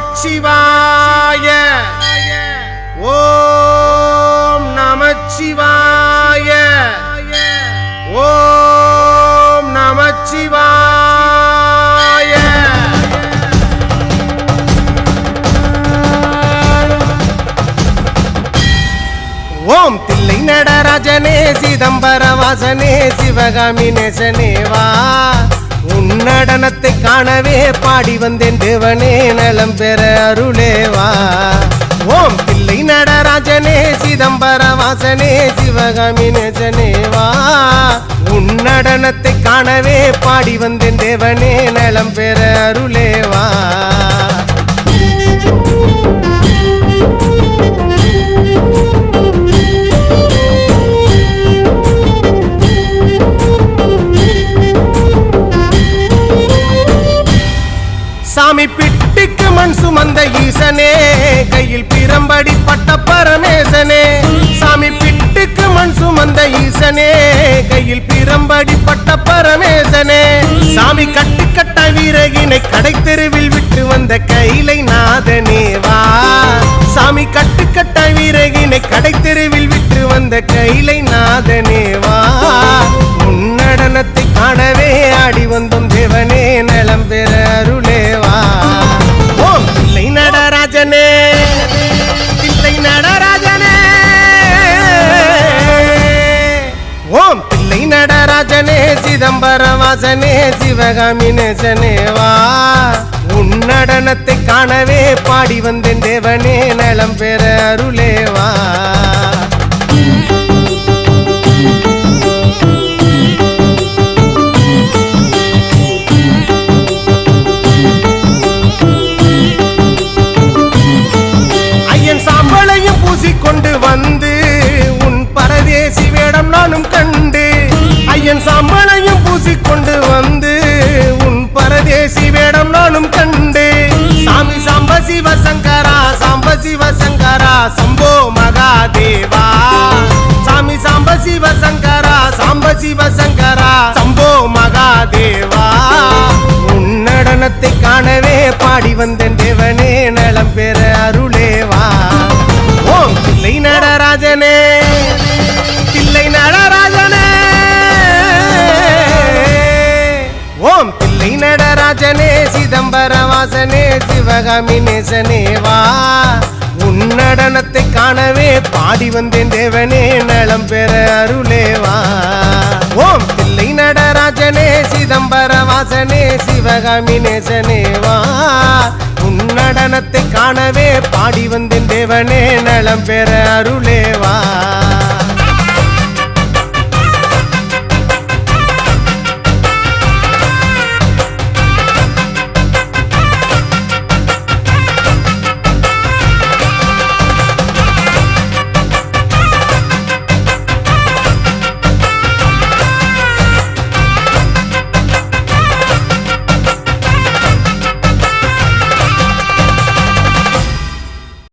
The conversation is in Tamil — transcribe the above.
நமச்சிவாய ஓம் நமச்சிவாய ஓம் நமச்சிவாய ஓம் தில்லை நடராஜனே சிதம்பர வாசனே சிவகாமி நேசனே வா உன்னடனத்தை காணவே பாடி வந்தேன் தேவனே நலம் பெற அருளேவா ஓம் தில்லை நடராஜனே சிதம்பர வாசனே சிவகாமி நேசனே வா உன்னடனத்தை காணவே பாடி வந்தேன் தேவனே நலம் பெற அருளேவா சாமி பிட்டுக்கு மண் சுமந்த ஈசனே கையில் பிரம்படி பட்ட பரமேசனே சாமி பிட்டுக்கு மண் சுமந்த ஈசனே கையில் பிரம்படி பட்ட பரமேசனே சாமி கட்டுக்கட்ட வீரகினை கடை தெருவில் விட்டு வந்த கைலை நாதனே வா சாமி கட்டுக்கட்ட வீரகினை கடை தெருவில் விட்டு வந்த கைலை நாதனே வா உன்னடனத்தை காணவே ஆடி வந்தோம் தேவனே நலம் பெற அருளேவா ஓம் தில்லை நடராஜனே தில்லை நடராஜனே ஓம் தில்லை நடராஜனே சிதம்பர வாசனே சிவகாமி நேசனே வா உன்னடனத்தை காணவே பாடி வந்தேன் தேவனே நலம் பெற அருளேவா சாம்பளையும் பூசிக்கொண்டு வந்து உன் பரதேசி வேடம் நானும் கண்டு ஐயன் சாம்பளையும் பூசிக்கொண்டு வந்து உன் பரதேசி வேடம் நானும் கண்டு சாமி சாம்ப சிவசங்கரா சாம்ப சிவசங்கரா சம்போ மகாதேவா சாமி சாம்ப சிவசங்கரா சாம்ப சிவசங்கரா சம்போ மகாதேவா உன்னடனத்தை காணவே பாடி வந்தேன் தேவனே நலம் பெற அருளேவா ஓம் தில்லை நடராஜனே தில்லை நடராஜனே ஓம் தில்லை நடராஜனே சிதம்பர வாசனே சிவகாமி நேசனே வா உன்னடனத்தை காணவே பாடி வந்தேன் தேவனே நலம் பெற அருளேவா ஓம் தில்லை நடராஜனே சிதம்பர வாசனே சிவகாமி நேசனே வா உன்னடனத்தை காணவே பாடி வந்தேன் தேவனே நலம் பெற அருளேவா